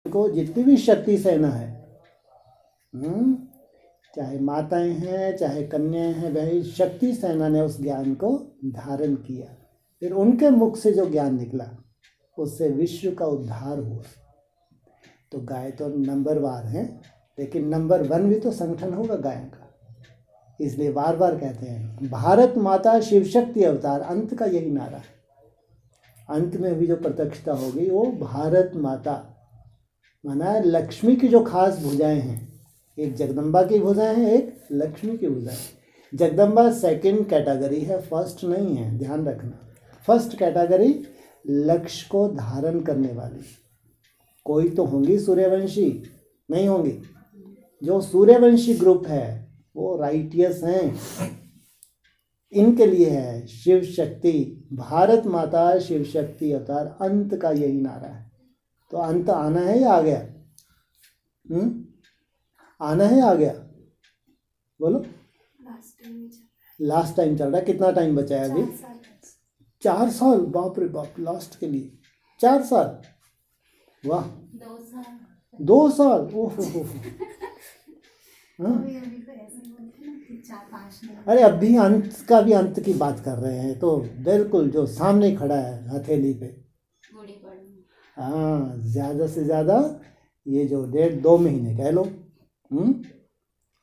को जितनी भी शक्ति सेना है, चाहे माताएं हैं चाहे कन्याएं हैं, वही शक्ति सेना ने उस ज्ञान को धारण किया। फिर उनके मुख से जो ज्ञान निकला उससे विश्व का उद्धार हुआ। तो गाय तो नंबरवार है, लेकिन नंबर 1 भी तो संगठन होगा गाय का। इसलिए बार बार कहते हैं भारत माता शिव शक्ति अवतार, अंत का यही नारा है। अंत में भी जो प्रत्यक्षता होगी वो भारत माता, माना लक्ष्मी की जो खास भुजाएं हैं, एक जगदम्बा की भुजाएं हैं, एक लक्ष्मी की भुजाएं। जगदम्बा सेकंड कैटेगरी है, फर्स्ट नहीं है, ध्यान रखना। फर्स्ट कैटेगरी लक्ष्य को धारण करने वाली। कोई तो होंगी सूर्यवंशी, नहीं होंगी। जो सूर्यवंशी ग्रुप है वो राइटियस हैं, इनके लिए है शिव शक्ति, भारत माता शिव शक्ति अवतार। अंत का यही नारा है। तो अंत आना है या आ गया? आना है, आ गया? बोलो। लास्ट टाइम चल रहा है। कितना टाइम बचा है अभी? 4 साल। बाप रे बाप, लास्ट के लिए 4 साल। वाह, 2 साल। ओहो। अरे अभी अंत का भी, अंत की बात कर रहे हैं तो बिल्कुल जो सामने खड़ा है हथेली पे। हाँ, ज़्यादा से ज़्यादा ये जो 1.5-2 महीने कह लो।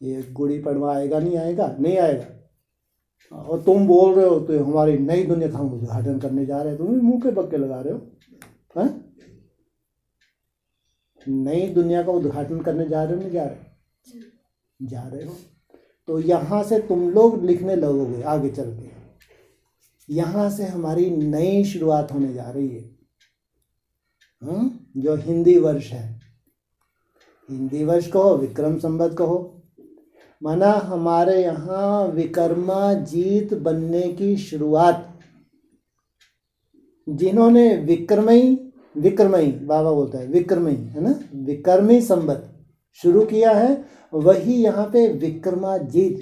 ये गुड़ी पड़वा आएगा नहीं आएगा? नहीं आएगा। और तुम बोल रहे हो तो हमारी नई दुनिया का हम उद्घाटन करने जा रहे हैं, तुम मुंह के बक्के लगा रहे हो। हैं? नई दुनिया का उद्घाटन करने जा रहे हो? नहीं जा रहे? जा रहे हो। तो यहाँ से तुम लोग लिखने लगोगे आगे चल के। यहाँ से हमारी नई शुरुआत होने जा रही है। जो हिंदी वर्ष है, हिंदी वर्ष कहो, विक्रम संवत कहो, माना हमारे यहाँ विकर्मा जीत बनने की शुरुआत। जिन्होंने विक्रमई बाबा बोलता है, विक्रमई है ना, विक्रमी संवत शुरू किया है, वही यहाँ पे विक्रमा जीत,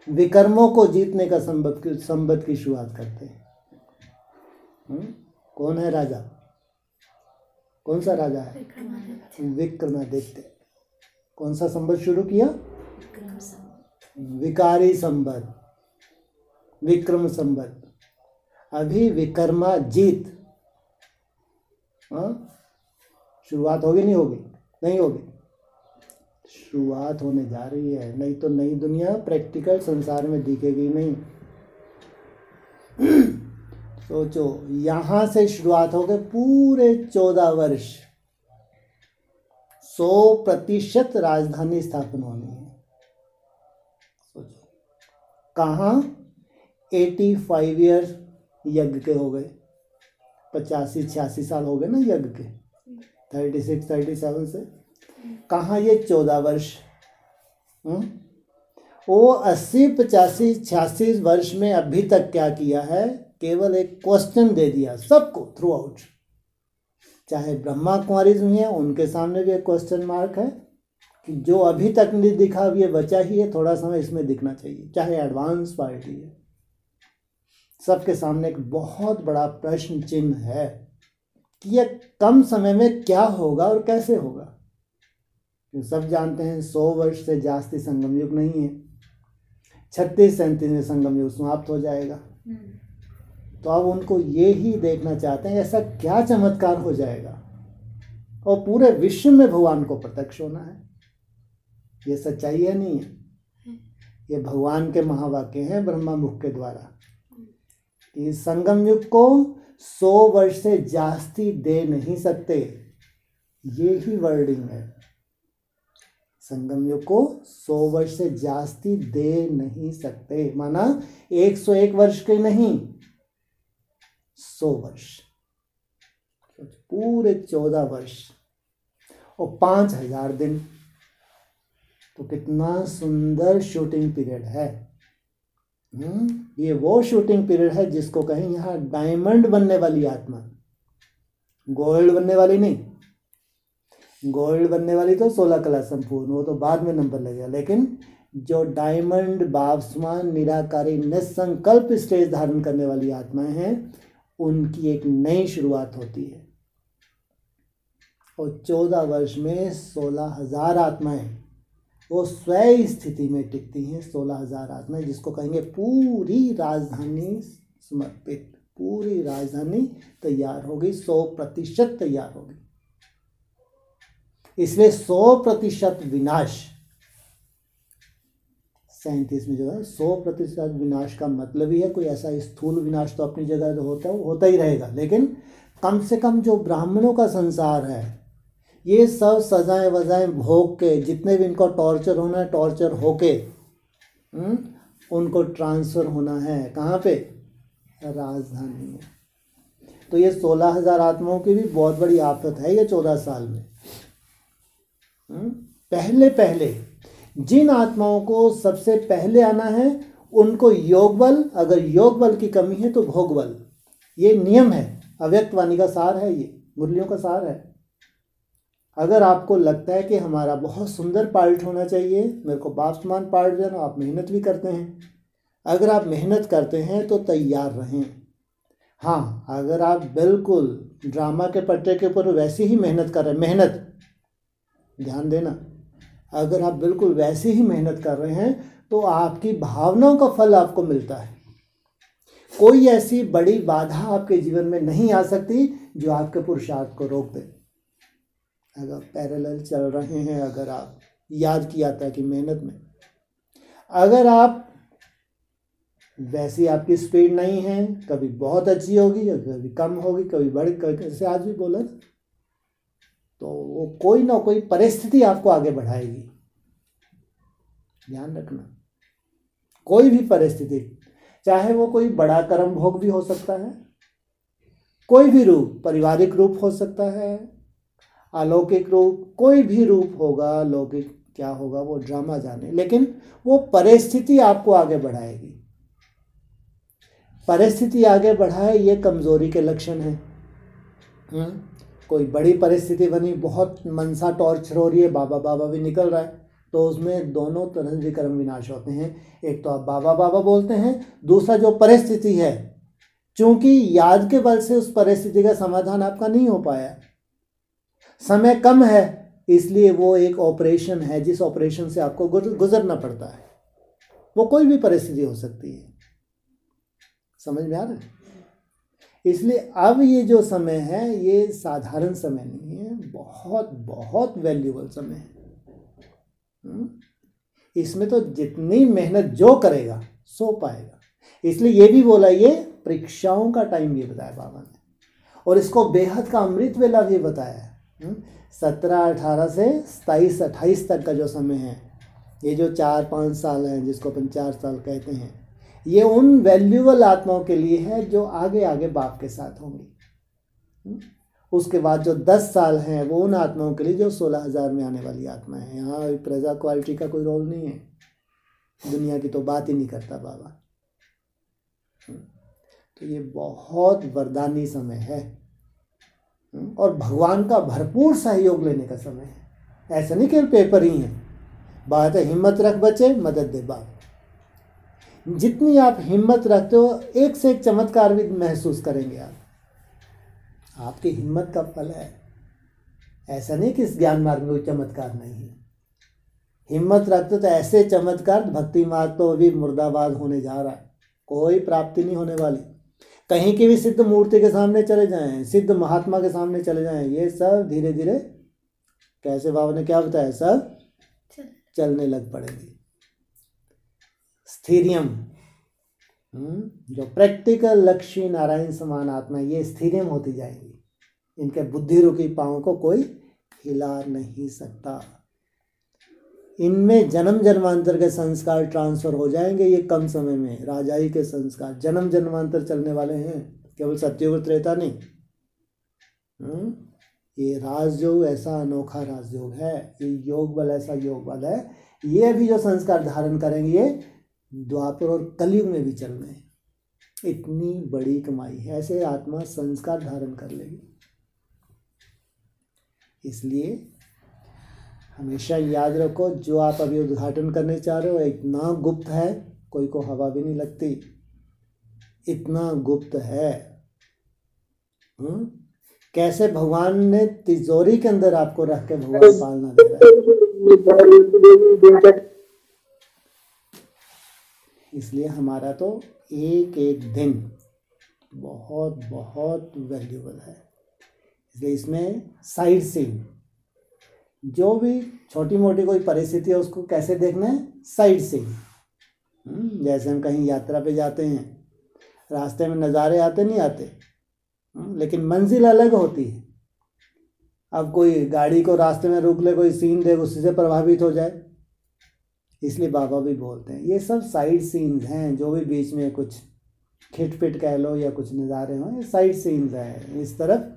विकर्मों को जीतने का संवत की शुरुआत करते हैं। कौन है राजा? कौन सा राजा है? विक्रमादित्य। कौन सा संवत शुरू किया? विकारी संवत, विक्रम संवत। अभी विकर्मा जीत शुरुआत होगी नहीं होगी? नहीं होगी। शुरुआत होने जा रही है, नहीं तो नई दुनिया प्रैक्टिकल संसार में दिखेगी नहीं। सोचो, यहाँ से शुरुआत हो गए पूरे 14 वर्ष, 100% राजधानी स्थापन होनी है। सोचो कहाँ 85 ईयर्स यज्ञ के हो गए, 85-86 साल हो गए ना यज्ञ के, 36-37 से। कहाँ ये 14 वर्ष? वो 80-85-86 वर्ष में अभी तक क्या किया है? केवल एक क्वेश्चन दे दिया सबको थ्रू आउट। चाहे ब्रह्मा कुमारी हुई है, उनके सामने भी एक क्वेश्चन मार्क है कि जो अभी तक नहीं दिखा अब ये बचा ही है, थोड़ा समय इसमें दिखना चाहिए। चाहे एडवांस पार्टी है, सबके सामने एक बहुत बड़ा प्रश्न चिन्ह है कि यह कम समय में क्या होगा और कैसे होगा। सब जानते हैं 100 वर्ष से जास्ती संगम युग नहीं है, 36-37 में संगम युग समाप्त हो जाएगा। तो अब उनको ये ही देखना चाहते हैं ऐसा क्या चमत्कार हो जाएगा और पूरे विश्व में भगवान को प्रत्यक्ष होना है। ये सच्चाई है नहीं है, ये भगवान के महावाक्य हैं ब्रह्मा मुख के द्वारा। इस संगम युग को 100 वर्ष से जास्ती दे नहीं सकते, ये ही वर्डिंग है। संगम युग को 100 वर्ष से जास्ती दे नहीं सकते, माना 101 वर्ष के नहीं, 100 वर्ष, पूरे 14 वर्ष और 5000 दिन। तो कितना सुंदर शूटिंग पीरियड है। ये वो शूटिंग पीरियड है जिसको कहें यहाँ डायमंड बनने वाली आत्मा, गोल्ड बनने वाली नहीं। गोल्ड बनने वाली तो 16 कला संपूर्ण, वो तो बाद में नंबर लगेगा। लेकिन जो डायमंड बाबसमान निराकारी निसंकल्प स्टेज धारण करने वाली आत्माएं हैं, उनकी एक नई शुरुआत होती है। और 14 वर्ष में 16,000 आत्माएं वो स्वयं स्थिति में टिकती हैं। 16,000 आत्माएं जिसको कहेंगे पूरी राजधानी समर्पित, पूरी राजधानी तैयार होगी, 100% तैयार होगी। इसलिए 100% विनाश, 37 में जो है 100% विनाश का मतलब ही है कोई ऐसा स्थूल विनाश तो अपनी जगह जो होता है वो होता ही रहेगा, लेकिन कम से कम जो ब्राह्मणों का संसार है ये सब सजाएं वजाएं भोग के, जितने भी इनको टॉर्चर होना है टॉर्चर होके उनको ट्रांसफ़र होना है कहाँ पे, राजधानी में। तो ये 16,000 आत्माओं की भी बहुत बड़ी आफत है ये 14 साल में। पहले पहले जिन आत्माओं को सबसे पहले आना है उनको योग बल, अगर योग बल की कमी है तो भोग बल। ये नियम है, अव्यक्त वाणी का सार है, ये मुरलियों का सार है। अगर आपको लगता है कि हमारा बहुत सुंदर पार्ट होना चाहिए, मेरे को बाप समान पार्ट देना, आप मेहनत भी करते हैं। अगर आप मेहनत करते हैं तो तैयार रहें। हाँ, अगर आप बिल्कुल ड्रामा के पट्टे के ऊपर वैसे ही मेहनत कर रहे हैं, मेहनत ध्यान देना, अगर आप बिल्कुल वैसे ही मेहनत कर रहे हैं तो आपकी भावनाओं का फल आपको मिलता है। कोई ऐसी बड़ी बाधा आपके जीवन में नहीं आ सकती जो आपके पुरुषार्थ को रोक दे। अगर पैरेलल चल रहे हैं, अगर आप याद किया था कि मेहनत में अगर आप वैसी आपकी स्पीड नहीं है, कभी बहुत अच्छी होगी, कभी कम होगी, कभी बढ़, जैसे आज भी बोला, तो वो कोई ना कोई परिस्थिति आपको आगे बढ़ाएगी। ध्यान रखना, कोई भी परिस्थिति, चाहे वो कोई बड़ा कर्म भोग भी हो सकता है, कोई भी रूप, पारिवारिक रूप हो सकता है, अलौकिक रूप, कोई भी रूप होगा, लौकिक क्या होगा वो ड्रामा जाने, लेकिन वो परिस्थिति आपको आगे बढ़ाएगी। परिस्थिति आगे बढ़ाए ये कमजोरी के लक्षण हैं। कोई बड़ी परिस्थिति बनी, बहुत मनसा टॉर्चर हो रही है, बाबा बाबा भी निकल रहा है, तो उसमें दोनों तरह से कर्म विनाश होते हैं। एक तो आप बाबा बाबा बोलते हैं, दूसरा जो परिस्थिति है, चूंकि याद के बल से उस परिस्थिति का समाधान आपका नहीं हो पाया, समय कम है, इसलिए वो एक ऑपरेशन है जिस ऑपरेशन से आपको गुजरना पड़ता है। वो कोई भी परिस्थिति हो सकती है, समझ में आ रहा है? इसलिए अब ये जो समय है ये साधारण समय नहीं है, बहुत बहुत वैल्यूबल समय है। इसमें तो जितनी मेहनत जो करेगा सो पाएगा। इसलिए ये भी बोला, ये परीक्षाओं का टाइम भी बताया बाबा ने, और इसको बेहद का अमृत वेला भी बताया है। 17, 18 से 27, 28 तक का जो समय है, ये जो 4-5 साल हैं जिसको अपन 4 साल कहते हैं, ये उन वैल्यूबल आत्माओं के लिए है जो आगे आगे बाप के साथ होंगी। उसके बाद जो 10 साल हैं वो उन आत्माओं के लिए जो 16,000 में आने वाली आत्मा है। यहाँ प्रजा क्वालिटी का कोई रोल नहीं है, दुनिया की तो बात ही नहीं करता बाबा। तो ये बहुत वरदानी समय है और भगवान का भरपूर सहयोग लेने का समय है। ऐसा नहीं केवल पेपर ही है, बात है हिम्मत रख बच्चे, मदद दे बाप। जितनी आप हिम्मत रखते हो, एक से एक चमत्कार भी महसूस करेंगे आप। आपकी हिम्मत का फल है। ऐसा नहीं कि इस ज्ञान मार्ग में कोई चमत्कार नहीं है। हिम्मत रखते तो ऐसे चमत्कार, भक्ति मार्ग तो अभी मुर्दाबाद होने जा रहा है, कोई प्राप्ति नहीं होने वाली। कहीं की भी सिद्ध मूर्ति के सामने चले जाएं, सिद्ध महात्मा के सामने चले जाएं, ये सब धीरे धीरे, कैसे बाबा ने क्या बताया, सब चलने लग पड़ेंगे। स्थिरियम, जो प्रैक्टिकल लक्ष्मी नारायण समान आत्मा, ये स्थिरियम होती जाएगी। इनके बुद्धि रूपी पांव को कोई हिला नहीं सकता। इनमें जन्म जन्मांतर के संस्कार ट्रांसफर हो जाएंगे। ये कम समय में राजाई के संस्कार जन्म जन्मांतर चलने वाले हैं, केवल सत्ययुग त्रेता नहीं। ये राजयोग ऐसा अनोखा राजयोग है, ये योग बल ऐसा योग बल है। ये अभी जो संस्कार धारण करेंगे ये द्वापर और कलयुग में भी चल रहे हैं। इतनी बड़ी कमाई है, ऐसे आत्मा संस्कार धारण कर लेगी। इसलिए हमेशा याद रखो, जो आप अभी उद्घाटन करने चाह रहे हो इतना गुप्त है, कोई को हवा भी नहीं लगती, इतना गुप्त है कैसे भगवान ने तिजोरी के अंदर आपको रख के भगवान पालना दे रहा है। इसलिए हमारा तो एक एक दिन बहुत बहुत वैल्यूबल है। इसलिए इसमें साइड सीन, जो भी छोटी मोटी कोई परिस्थिति है उसको कैसे देखना है, साइड सीन। जैसे हम कहीं यात्रा पे जाते हैं, रास्ते में नज़ारे आते नहीं आते, लेकिन मंजिल अलग होती है। अब कोई गाड़ी को रास्ते में रोक ले, कोई सीन दे, उसी से प्रभावित हो जाए। इसलिए बाबा भी बोलते हैं ये सब साइड सीन्स हैं, जो भी बीच में कुछ खिटपिट कह लो या कुछ नज़ारे हों, ये साइड सीन्स हैं। इस तरफ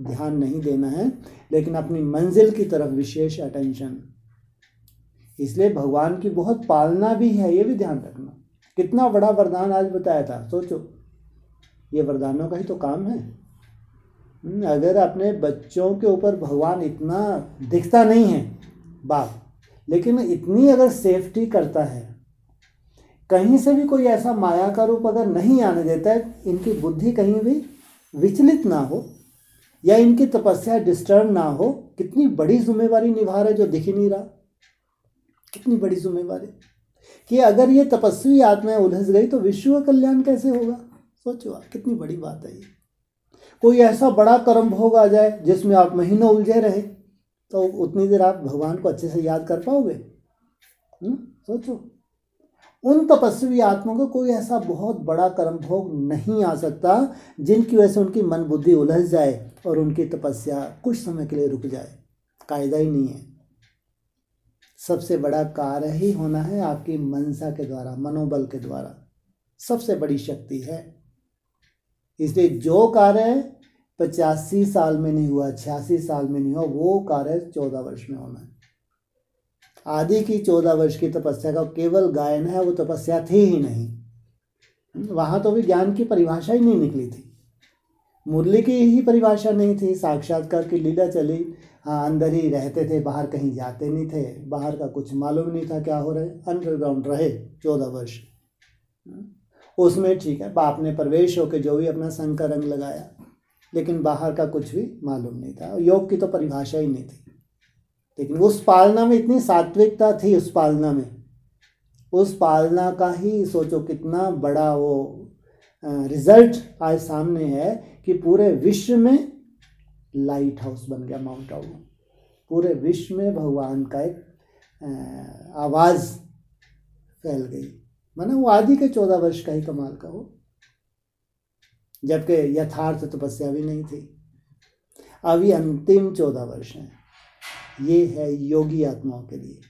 ध्यान नहीं देना है, लेकिन अपनी मंजिल की तरफ विशेष अटेंशन। इसलिए भगवान की बहुत पालना भी है, ये भी ध्यान रखना। कितना बड़ा वरदान आज बताया था, सोचो, ये वरदानों का ही तो काम है। अगर अपने बच्चों के ऊपर भगवान इतना दिखता नहीं है बाप, लेकिन इतनी अगर सेफ्टी करता है, कहीं से भी कोई ऐसा माया का रूप अगर नहीं आने देता है, इनकी बुद्धि कहीं भी विचलित ना हो या इनकी तपस्या डिस्टर्ब ना हो, कितनी बड़ी जिम्मेवारी निभा रहे जो दिख ही नहीं रहा। कितनी बड़ी जिम्मेवारी कि अगर ये तपस्वी आत्माएं उलझ गई तो विश्व का कल्याण कैसे होगा। सोचो आप, कितनी बड़ी बात है ये। कोई ऐसा बड़ा कर्म भोग आ जाए जिसमें आप महीनों उलझे रहे, तो उतनी देर आप भगवान को अच्छे से याद कर पाओगे। सोचो, उन तपस्वी आत्माओं को कोई ऐसा बहुत बड़ा कर्म भोग नहीं आ सकता जिनकी वजह से उनकी मन बुद्धि उलझ जाए और उनकी तपस्या कुछ समय के लिए रुक जाए। कायदा ही नहीं है। सबसे बड़ा कार्य ही होना है आपकी मनसा के द्वारा, मनोबल के द्वारा। सबसे बड़ी शक्ति है। इसलिए जो कार्य 85 साल में नहीं हुआ, 86 साल में नहीं हुआ, वो कार्य 14 वर्ष में होना है। आदि की 14 वर्ष की तपस्या का केवल गायन है, वो तपस्या थी ही नहीं। वहाँ तो भी ज्ञान की परिभाषा ही नहीं निकली थी, मुरली की ही परिभाषा नहीं थी, साक्षात्कार की लीला चली। हाँ, अंदर ही रहते थे, बाहर कहीं जाते नहीं थे, बाहर का कुछ मालूम नहीं था क्या हो रहा है। अंडरग्राउंड रहे 14 वर्ष। उसमें ठीक है, बाप ने प्रवेश होकर जो भी अपना संग का रंग लगाया, लेकिन बाहर का कुछ भी मालूम नहीं था। योग की तो परिभाषा ही नहीं थी। लेकिन उस पालना में इतनी सात्विकता थी, उस पालना का ही सोचो कितना बड़ा वो रिजल्ट आज सामने है कि पूरे विश्व में लाइट हाउस बन गया माउंट आबू। पूरे विश्व में भगवान का एक आवाज़ फैल गई। माना वो आदि के 14 वर्ष का ही कमाल का हो, जबकि यथार्थ तपस्या भी नहीं थी। अब ये अंतिम 14 वर्ष हैं। ये है योगी आत्माओं के लिए,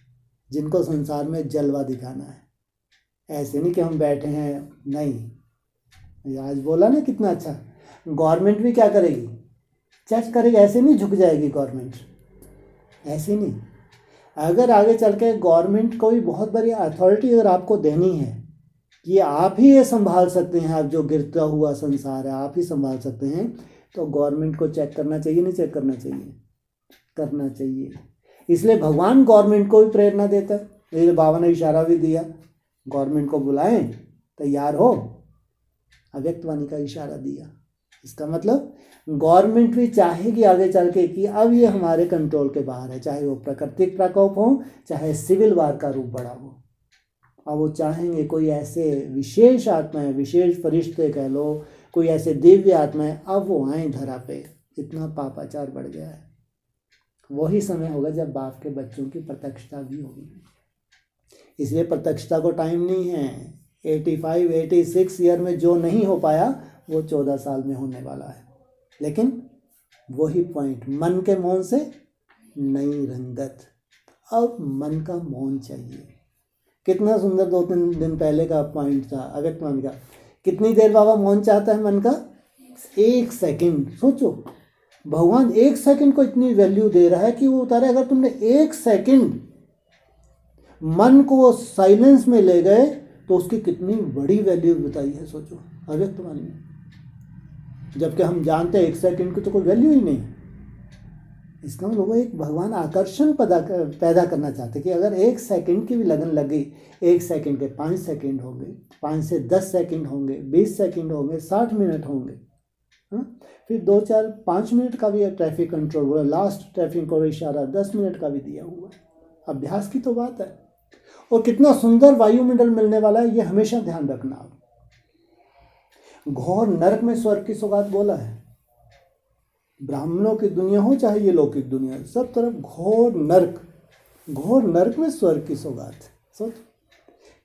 जिनको संसार में जलवा दिखाना है। ऐसे नहीं कि हम बैठे हैं, नहीं। आज बोला ना कितना अच्छा, गवर्नमेंट भी क्या करेगी, चेक करेगी। ऐसे नहीं झुक जाएगी गवर्नमेंट, ऐसे नहीं। अगर आगे चल के गवर्नमेंट को भी बहुत बड़ी अथॉरिटी अगर आपको देनी है कि आप ही ये संभाल सकते हैं, आप जो गिरता हुआ संसार है आप ही संभाल सकते हैं, तो गवर्नमेंट को चेक करना चाहिए, नहीं चेक करना चाहिए, करना चाहिए। इसलिए भगवान गवर्नमेंट को भी प्रेरणा देता है। इसलिए बाबा ने इशारा भी दिया, गवर्नमेंट को बुलाएं, तैयार हो। अव्यक्त वाणी का इशारा दिया। इसका मतलब गवर्नमेंट भी चाहेगी आगे चल के कि अब ये हमारे कंट्रोल के बाहर है, चाहे वो प्राकृतिक प्रकोप हो, चाहे सिविल वार का रूप बड़ा हो। अब वो चाहेंगे कोई ऐसे विशेष आत्माएं, विशेष फरिश्ते कह लो, कोई ऐसे दिव्य आत्माएं अब वो आए धरा पे। इतना पापाचार बढ़ गया है। वही समय होगा जब बाप के बच्चों की प्रत्यक्षता भी होगी। इसलिए प्रत्यक्षता को टाइम नहीं है। 85, 86 ईयर में जो नहीं हो पाया वो 14 साल में होने वाला है। लेकिन वही पॉइंट, मन के मौन से नई रंगत। अब मन का मौन चाहिए। कितना सुंदर 2-3 दिन पहले का पॉइंट था अव्यक्त वाणी का। कितनी देर बाबा मौन चाहता है मन का? 1 सेकंड। सोचो, भगवान 1 सेकंड को इतनी वैल्यू दे रहा है कि वो उतारे। अगर तुमने 1 सेकंड मन को साइलेंस में ले गए तो उसकी कितनी बड़ी वैल्यू बताई है। सोचो अव्यक्त वाणी में, जबकि हम जानते हैं 1 सेकंड की तो कोई वैल्यू ही नहीं। इसका मतलब वो एक भगवान आकर्षण पैदा करना चाहते कि अगर 1 सेकंड की भी लगन लग गई, 1 सेकंड के 5 सेकंड होंगे, 5 से 10 सेकंड होंगे, 20 सेकंड होंगे, 60 मिनट होंगे, फिर 2-4-5 मिनट का भी ट्रैफिक कंट्रोल हुआ, लास्ट ट्रैफिक को इशारा 10 मिनट का भी दिया हुआ है। अभ्यास की तो बात है। और कितना सुंदर वायुमंडल मिलने वाला है, ये हमेशा ध्यान रखना आप। घोर नरक में स्वर्ग की सौगात बोला है। ब्राह्मणों की दुनिया हो चाहे ये लौकिक दुनिया, सब तरफ घोर नरक, घोर नरक में स्वर्ग की सौगात। सोच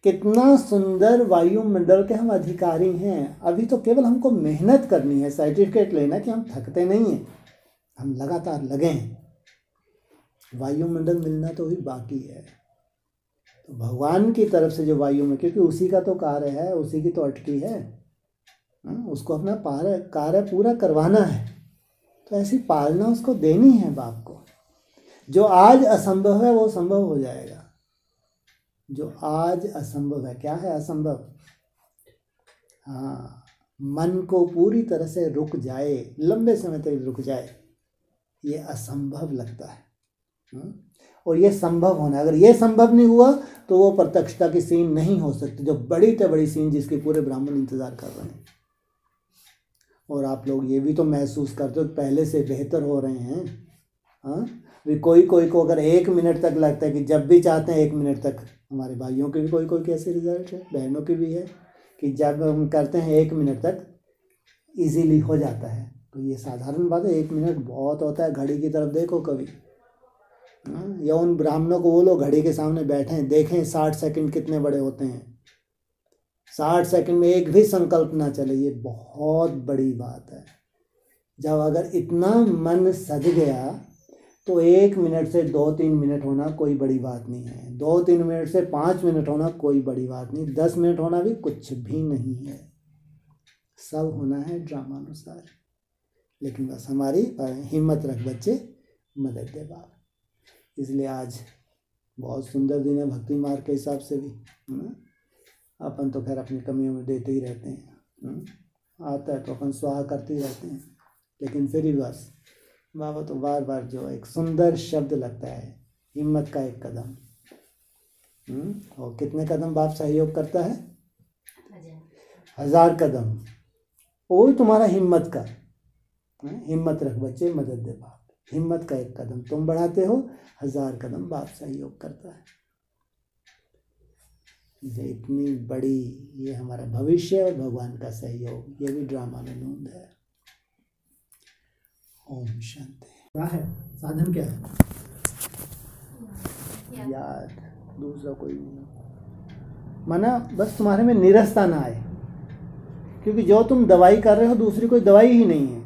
कितना सुंदर वायुमंडल के हम अधिकारी हैं। अभी तो केवल हमको मेहनत करनी है, सर्टिफिकेट लेना कि हम थकते नहीं हैं, हम लगातार लगे हैं। वायुमंडल मिलना तो ही बाकी है। तो भगवान की तरफ से जो वायु में, क्योंकि उसी का तो कार्य है, उसी की तो अटकी है, उसको अपना कार्य पूरा करवाना है। तो ऐसी पालना उसको देनी है बाप को। जो आज असंभव है वो संभव हो जाएगा। जो आज असंभव है, क्या है असंभव? हाँ, मन को पूरी तरह से रुक जाए, लंबे समय तक रुक जाए, ये असंभव लगता है। और ये संभव होना, अगर ये संभव नहीं हुआ तो वो प्रत्यक्षता की सीन नहीं हो सकती, जो बड़ी से बड़ी सीन जिसके पूरे ब्राह्मण इंतजार कर रहे हैं। और आप लोग ये भी तो महसूस करते हो पहले से बेहतर हो रहे हैं। हाँ, कोई को अगर 1 मिनट तक लगता है कि जब भी चाहते हैं 1 मिनट तक, हमारे भाइयों के भी कोई कैसे रिजल्ट है, बहनों के भी है कि जब हम करते हैं 1 मिनट तक इजीली हो जाता है। तो ये साधारण बात है, 1 मिनट बहुत होता है। घड़ी की तरफ देखो कभी, या उन ब्राह्मणों को बोलो घड़ी के सामने बैठे हैं, देखें 60 सेकंड कितने बड़े होते हैं। 60 सेकंड में एक भी संकल्प ना चले, ये बहुत बड़ी बात है। जब अगर इतना मन सज गया तो 1 मिनट से 2-3 मिनट होना कोई बड़ी बात नहीं है, 2-3 मिनट से 5 मिनट होना कोई बड़ी बात नहीं, 10 मिनट होना भी कुछ भी नहीं है। सब होना है ड्रामानुसार। लेकिन बस हमारी हिम्मत रख बच्चे, मदद दे बाप। इसलिए आज बहुत सुंदर दिन है भक्ति मार्ग के हिसाब से भी, है ना। अपन तो खैर अपनी कमियों में देते ही रहते हैं, आता है तो अपन स्वाहा करते ही रहते हैं। लेकिन फिर भी बस बाबा तो बार बार जो एक सुंदर शब्द लगता है, हिम्मत का एक कदम। और कितने कदम बाप सहयोग करता है? 1000 कदम। वो तुम्हारा हिम्मत का, हिम्मत रख बच्चे, मदद दे बाप। हिम्मत का एक कदम तुम बढ़ाते हो, 1000 कदम बाप सहयोग करता है। ये इतनी बड़ी, ये हमारा भविष्य और भगवान का सहयोग, ये भी ड्रामा में नूंद है। ओम शांति। क्या है साधन, क्या है? याद, दूसरा कोई नहीं। माना बस तुम्हारे में निरसता ना आए, क्योंकि जो तुम दवाई कर रहे हो दूसरी कोई दवाई ही नहीं है।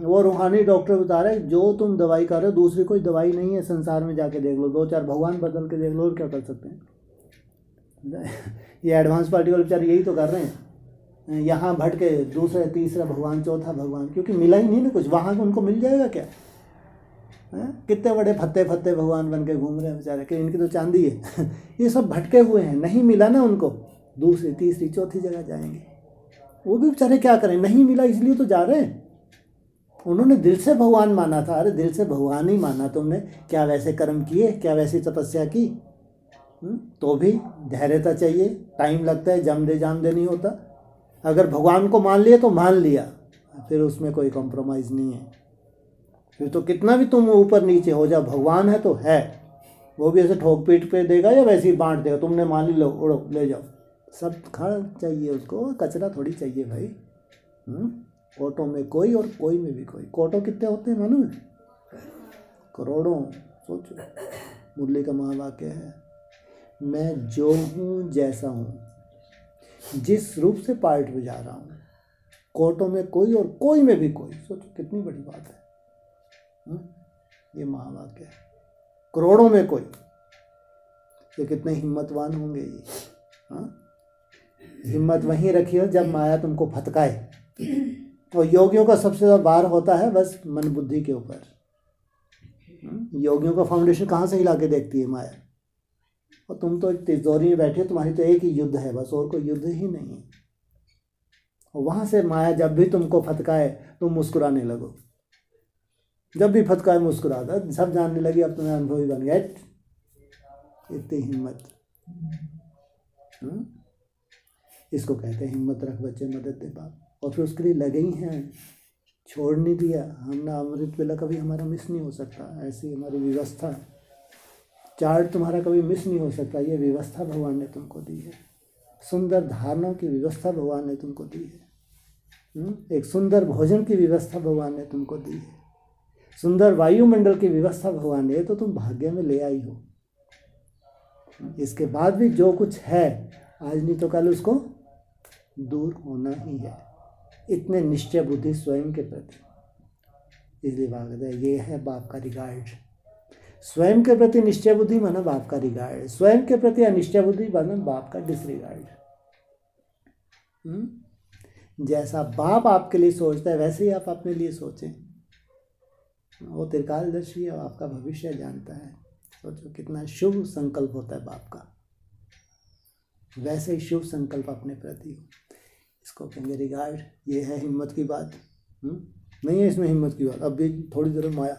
वो रूहानी डॉक्टर बता रहे हैं जो तुम दवाई कर रहे हो दूसरी कोई दवाई नहीं है। संसार में जाके देख लो, 2-4 भगवान बदल के देख लो, और क्या कर सकते हैं। ये एडवांस पार्टी वाले बेचारे यही तो कर रहे हैं, यहाँ भटके दूसरा तीसरा भगवान, चौथा भगवान, क्योंकि मिला ही नहीं ना कुछ। वहाँ उनको मिल जाएगा क्या? कितने बड़े फत्ते भगवान बन के घूम रहे हैं बेचारे, कि इनकी तो चांदी है। ये सब भटके हुए हैं, नहीं मिला ना उनको, दूसरी तीसरी चौथी जगह जाएंगे। वो भी बेचारे क्या करें, नहीं मिला इसलिए तो जा रहे हैं। उन्होंने दिल से भगवान माना था। अरे दिल से भगवान ही माना तुमने, क्या वैसे कर्म किए, क्या वैसी तपस्या की? तो भी धैर्यता चाहिए, टाइम लगता है, जम दे नहीं होता। अगर भगवान को मान लिया तो मान लिया, फिर उसमें कोई कॉम्प्रोमाइज़ नहीं है। फिर तो कितना भी तुम ऊपर नीचे हो जाओ, भगवान है तो है। वो भी ऐसे ठोक पीट पे देगा या वैसे ही बांट देगा, तुमने मान ली, लो उड़ो ले जाओ। सब खा चाहिए उसको, कचरा थोड़ी चाहिए भाई। कोटों में कोई और कोई में भी कोई। कोटों कितने होते हैं मालूम है? करोड़ों। सोचो, मुरली का महावाक्य है, मैं जो हूँ जैसा हूँ, जिस रूप से पार्ट बजा रहा हूँ, कोटों में कोई और कोई में भी कोई। सोचो कितनी बड़ी बात है। ये महावाक्य है, करोड़ों में कोई। ये कितने हिम्मतवान होंगे ये। हिम्मत वहीं रखिए जब माया तुमको फटकाए। और योगियों का सबसे ज़्यादा भार होता है बस मन बुद्धि के ऊपर। योगियों का फाउंडेशन कहाँ से हिला के देखती है माया। और तुम तो तिजोरी में बैठे हो, तुम्हारी तो एक ही युद्ध है बस, और कोई युद्ध ही नहीं है। और वहाँ से माया जब भी तुमको फटकाए तुम मुस्कुराने लगो, जब भी फटकाए मुस्कुराता, सब जानने लगी अब तुम्हें अनुभवी बन गए। इतनी हिम्मत, इसको कहते हैं हिम्मत रख बच्चे, मदद दे बाप। और फिर उसके लिए लगे ही हैं, छोड़ नहीं दिया। हमने अमृत वेला कभी हमारा मिस नहीं हो सकता, ऐसी हमारी व्यवस्था। चार्ट तुम्हारा कभी मिस नहीं हो सकता, ये व्यवस्था भगवान ने तुमको दी है। सुंदर धारणों की व्यवस्था भगवान ने तुमको दी है। एक सुंदर भोजन की व्यवस्था भगवान ने तुमको दी है। सुंदर वायुमंडल की व्यवस्था भगवान ने, तो तुम भाग्य में ले आई हो। इसके बाद भी जो कुछ है आज नहीं तो कल उसको दूर होना ही है। इतने निश्चय बुद्धि स्वयं के प्रति, इसलिए भागवत है ये है बाप का रिगार्ड। स्वयं के प्रति निश्चय बुद्धि माना बाप का रिगार्ड, स्वयं के प्रति अनिश्चय बुद्धि माना बाप का डिसरिगार्ड। जैसा बाप आपके लिए सोचता है वैसे ही आप अपने लिए सोचें। वो त्रिकालदर्शी है, आपका भविष्य जानता है। सोचो कितना शुभ संकल्प होता है बाप का, वैसे ही शुभ संकल्प अपने प्रति हो, इसको कहेंगे रिगार्ड। ये है हिम्मत की बात। नहीं है इसमें हिम्मत की बात, अब भी थोड़ी देर माया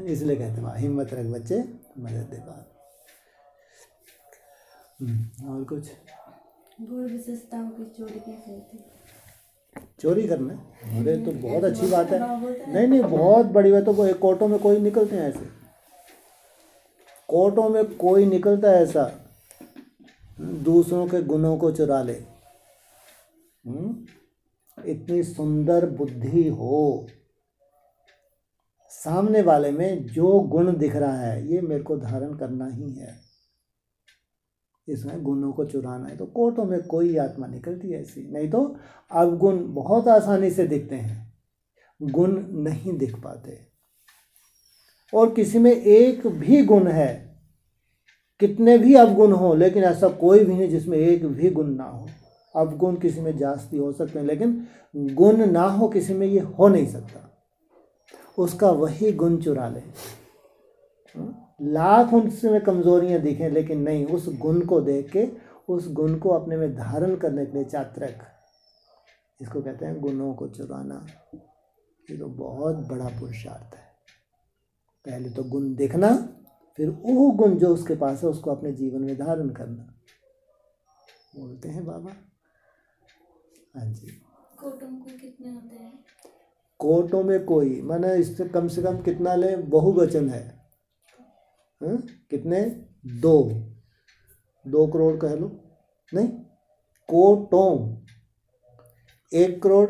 इसलिए कहते हैं हिम्मत रख बच्चे, मदद दे बाप। और कुछ गुण विशेषताओं की चोरी कैसे होती? चोरी करना, अरे तो बहुत अच्छी बात है। नहीं नहीं, बहुत बड़ी बात। तो वो कोर्टों में कोई निकलते हैं ऐसे, कोर्टों में कोई निकलता है ऐसा दूसरों के गुणों को चुरा ले। इतनी सुंदर बुद्धि हो, सामने वाले में जो गुण दिख रहा है ये मेरे को धारण करना ही है, इसमें गुणों को चुराना है। तो कोर्टों में कोई आत्मा निकलती है ऐसी। नहीं तो अवगुण बहुत आसानी से दिखते हैं, गुण नहीं दिख पाते। और किसी में एक भी गुण है, कितने भी अवगुण हो, लेकिन ऐसा कोई भी नहीं जिसमें एक भी गुण ना हो। अवगुण किसी में जास्ती हो सकते हैं, लेकिन गुण ना हो किसी में, ये हो नहीं सकता। उसका वही गुण चुरा ले। लाख उसमें कमजोरियां दिखें, लेकिन नहीं, उस गुण को देख के उस गुण को अपने में धारण करने के लिए चात्रक, इसको कहते हैं गुणों को चुराना। ये तो बहुत बड़ा पुरुषार्थ है। पहले तो गुण देखना, फिर वो गुण जो उसके पास है उसको अपने जीवन में धारण करना, बोलते हैं बाबा। हाँ जी। कोटों को कितने होते हैं? कोटों में कोई, माने इससे कम से कम कितना ले, बहुवचन है। कितने? 2 करोड़ कह लो। नहीं, कोटों 1 करोड़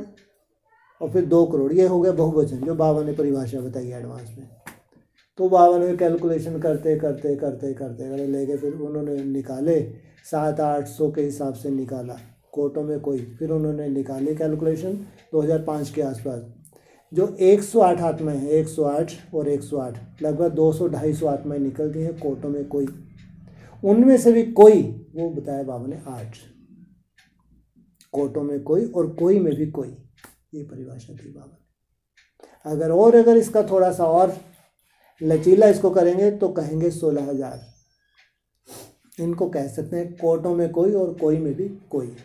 और फिर 2 करोड़, ये हो गया बहुवचन, जो बाबा ने परिभाषा बताई एडवांस में। तो बाबा ने कैलकुलेशन करते करते करते करते लेके फिर उन्होंने निकाले 700-800 के हिसाब से निकाला कोटों में कोई। फिर उन्होंने निकाली कैलकुलेशन 2005 के आसपास, जो 108 आत्माएं हैं, 108 और 108, लगभग 200-250 आत्माएं निकल गई हैं कोटों में कोई। उनमें से भी कोई, वो बताया बाबा ने 8 कोटों में कोई और कोई में भी कोई, ये परिभाषा दी बाबा ने। अगर इसका थोड़ा सा और लचीला इसको करेंगे तो कहेंगे 16,000। इनको कह सकते हैं कोटों में कोई और कोई में भी कोई।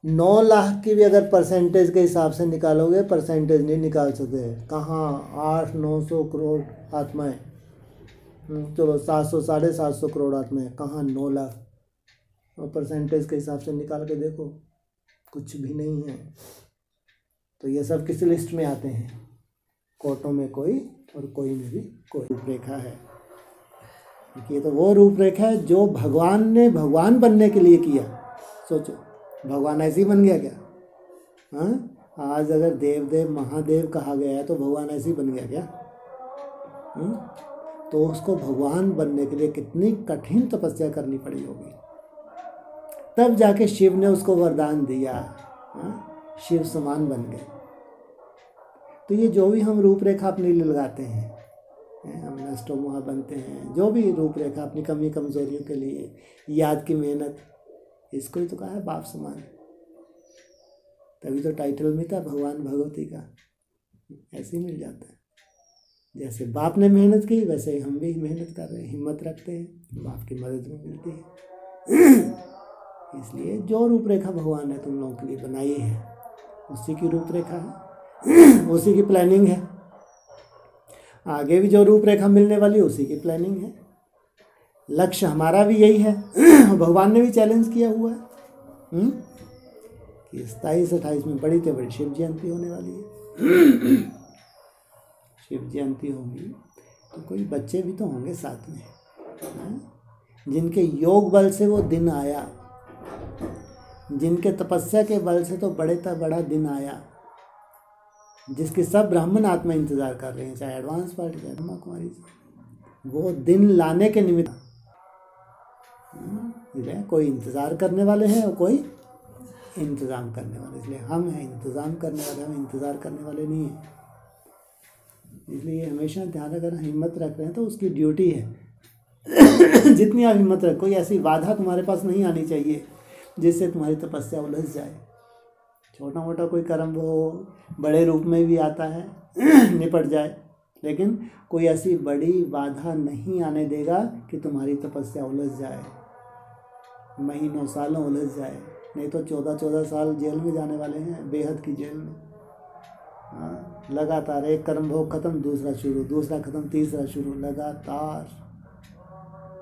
9 लाख की भी अगर परसेंटेज के हिसाब से निकालोगे, परसेंटेज नहीं निकाल सकते। कहाँ 800-900 करोड़ आत्माएं, चलो 700-750 करोड़ आत्माएं, कहाँ 9 लाख। और परसेंटेज के हिसाब से निकाल के देखो, कुछ भी नहीं है। तो ये सब किस लिस्ट में आते हैं? कोटों में कोई और कोई में भी कोई। रूपरेखा है, ये तो वो रूपरेखा है जो भगवान ने भगवान बनने के लिए किया। सोचो, भगवान ऐसे ही बन गया क्या? हाँ, आज अगर देवदेव महादेव कहा गया है तो भगवान ऐसे ही बन गया क्या? तो उसको भगवान बनने के लिए कितनी कठिन तपस्या करनी पड़ी होगी, तब जाके शिव ने उसको वरदान दिया। शिव समान बन गए। तो ये जो भी हम रूपरेखा अपने लिए लगाते हैं, हम नष्टोमोहा बनते हैं, जो भी रूपरेखा अपनी कमी कमजोरियों के लिए, याद की मेहनत, इसको ही तो कहा है बाप समान। तभी तो टाइटल मिलता है भगवान भगवती का, ऐसे ही मिल जाता है। जैसे बाप ने मेहनत की वैसे हम भी मेहनत कर रहे हैं, हिम्मत रखते हैं, बाप की मदद में मिलती है। इसलिए जो रूपरेखा भगवान ने तुम लोगों के लिए बनाई है उसी की रूपरेखा है, उसी की प्लानिंग है। आगे भी जो रूपरेखा मिलने वाली है उसी की प्लानिंग है। लक्ष्य हमारा भी यही है। भगवान ने भी चैलेंज किया हुआ है, कि 27-28 में बड़ी से बड़ी शिव जयंती होने वाली है। शिव जयंती होगी तो कोई बच्चे भी तो होंगे साथ में, जिनके योग बल से वो दिन आया, जिनके तपस्या के बल से तो बड़े तक बड़ा दिन आया, जिसके सब ब्राह्मण आत्मा इंतजार कर रहे हैं, चाहे एडवांस पार्टी चाहे ब्रह्मा कुमारी, वो दिन लाने के निमित्त कोई इंतजार करने वाले हैं और कोई इंतज़ाम करने वाले। इसलिए हम हैं इंतज़ाम करने वाले, हम इंतज़ार करने वाले नहीं हैं। इसलिए हमेशा ध्यान रखना, हिम्मत रख रहे हैं तो उसकी ड्यूटी है। जितनी आप हिम्मत रखो, कोई ऐसी बाधा तुम्हारे पास नहीं आनी चाहिए जिससे तुम्हारी तपस्या उलझ जाए। छोटा मोटा कोई कर्म हो बड़े रूप में भी आता है, निपट जाए, लेकिन कोई ऐसी बड़ी बाधा नहीं आने देगा कि तुम्हारी तपस्या उलझ जाए, महीनों सालों उलझ जाए। नहीं तो 14-14 साल जेल में जाने वाले हैं, बेहद की जेल में। हाँ, लगातार एक कर्म भोग खत्म, दूसरा शुरू, दूसरा खत्म, तीसरा शुरू, लगातार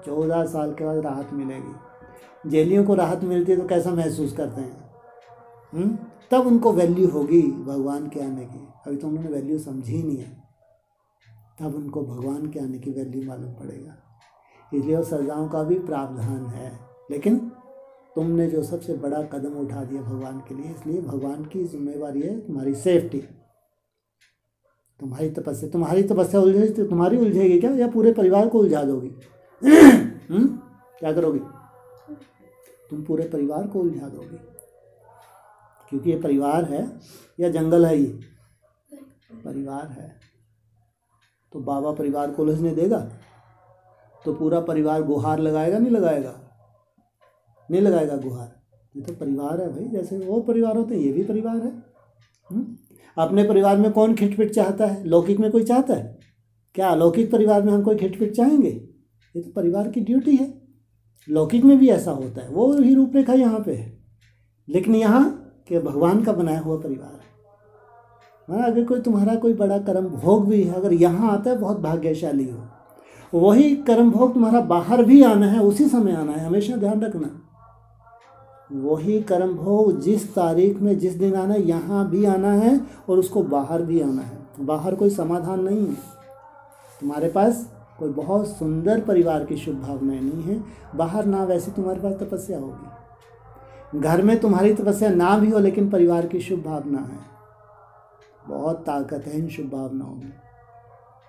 14 साल के बाद राहत मिलेगी। जेलियों को राहत मिलती है तो कैसा महसूस करते हैं? तब उनको वैल्यू होगी भगवान के आने की। अभी तो उन्होंने वैल्यू समझी ही नहीं है, तब उनको भगवान के आने की वैल्यू मालूम पड़ेगा। इसलिए वो सजाओं का भी प्रावधान है, लेकिन तुमने जो सबसे बड़ा कदम उठा दिया भगवान के लिए, इसलिए भगवान की जिम्मेवारी है तुम्हारी सेफ्टी, तुम्हारी तपस्या उलझेगी तो तुम्हारी उलझेगी क्या, या पूरे परिवार को उलझा दोगी? क्या करोगी? तुम पूरे परिवार को उलझा दोगी, क्योंकि ये परिवार है या जंगल है? ये परिवार है। तो बाबा परिवार को उलझने देगा? तो पूरा परिवार गुहार लगाएगा? नहीं लगाएगा? नहीं लगाएगा गुहार। ये तो परिवार है भाई, जैसे वो परिवार होते हैं ये भी परिवार है। अपने परिवार में कौन खिटपिट चाहता है? लौकिक में कोई चाहता है क्या? अलौकिक परिवार में हम कोई खिटपिट चाहेंगे? ये तो परिवार की ड्यूटी है। लौकिक में भी ऐसा होता है, वो ही रूपरेखा यहाँ पे है, लेकिन यहाँ के भगवान का बनाया हुआ परिवार है। अगर कोई तुम्हारा कोई बड़ा कर्म भोग भी है, अगर यहाँ आता है, बहुत भाग्यशाली हो। वही कर्म भोग तुम्हारा बाहर भी आना है, उसी समय आना है, हमेशा ध्यान रखना। वही कर्म भोग जिस तारीख में जिस दिन आना है, यहाँ भी आना है और उसको बाहर भी आना है। बाहर कोई समाधान नहीं है। तुम्हारे पास कोई बहुत सुंदर परिवार की शुभ भावनाएं नहीं है, बाहर ना वैसे तुम्हारे पास तपस्या होगी। घर में तुम्हारी तपस्या ना भी हो, लेकिन परिवार की शुभ भावना है, बहुत ताकत है इन शुभ भावनाओं में।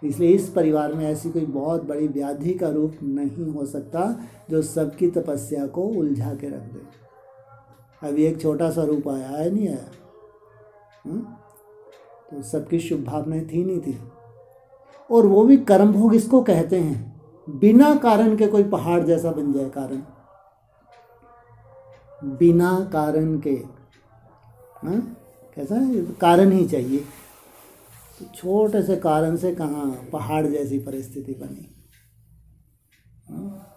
इसलिए इस परिवार में ऐसी कोई बहुत बड़ी व्याधि का रूप नहीं हो सकता जो सबकी तपस्या को उलझा के रख दे। अभी एक छोटा सा रूप आया है, नहीं आया? तो सबकी शुभ भावनाएं थी नहीं थी। और वो भी कर्म भोग इसको कहते हैं, बिना कारण के कोई पहाड़ जैसा बन जाए। कारण, बिना कारण के, कैसा है? कारण ही चाहिए। तो छोटे से कारण से कहाँ पहाड़ जैसी परिस्थिति बनी।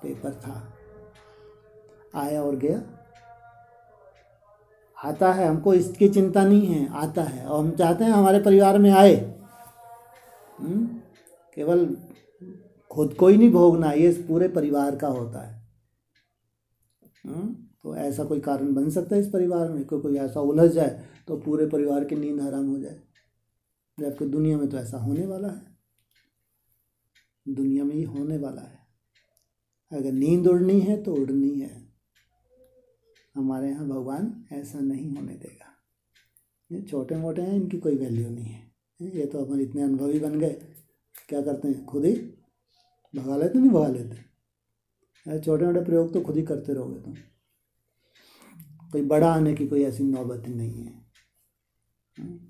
पेपर था, आया और गया। आता है, हमको इसकी चिंता नहीं है, आता है, और हम चाहते हैं हमारे परिवार में आए। केवल खुद को ही नहीं भोगना, ये पूरे परिवार का होता है। तो ऐसा कोई कारण बन सकता है इस परिवार में? कोई ऐसा उलझ जाए तो पूरे परिवार की नींद हराम हो जाए। जबकि दुनिया में तो ऐसा होने वाला है, दुनिया में ही होने वाला है। अगर नींद उड़नी है तो उड़नी है। हमारे यहाँ भगवान ऐसा नहीं होने देगा। ये छोटे मोटे हैं, इनकी कोई वैल्यू नहीं है। ये तो अपन इतने अनुभवी बन गए, क्या करते हैं, खुद ही भगा लेते, नहीं भगा लेते। छोटे मोटे प्रयोग तो खुद ही करते रहोगे तुम। कोई बड़ा आने की कोई ऐसी नौबत नहीं है।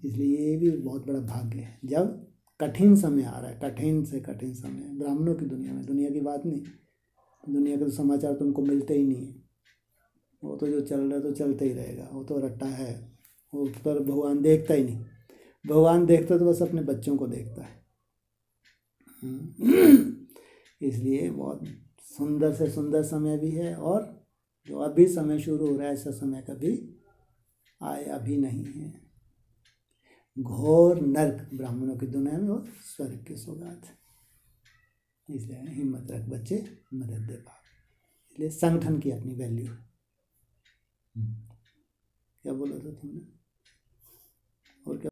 इसलिए ये भी बहुत बड़ा भाग्य है जब कठिन समय आ रहा है, कठिन से कठिन समय। ब्राह्मणों की दुनिया में, दुनिया की बात नहीं, दुनिया के तो समाचार तुमको मिलते ही नहीं है। वो तो जो चल रहा है तो चलते ही रहेगा, वो तो रट्टा है, वो पर भगवान देखता ही नहीं। भगवान देखता तो बस अपने बच्चों को देखता है। इसलिए बहुत सुंदर से सुंदर समय भी है, और जो अभी समय शुरू हो रहा है ऐसा समय कभी आया भी नहीं है। घोर नर्क ब्राह्मणों की दुनिया में और स्वर्ग की सौगात। इसलिए हिम्मत रख बच्चे, मदद दे पाओ। इसलिए संगठन की अपनी वैल्यू है। क्या बोला था तुमने? और क्या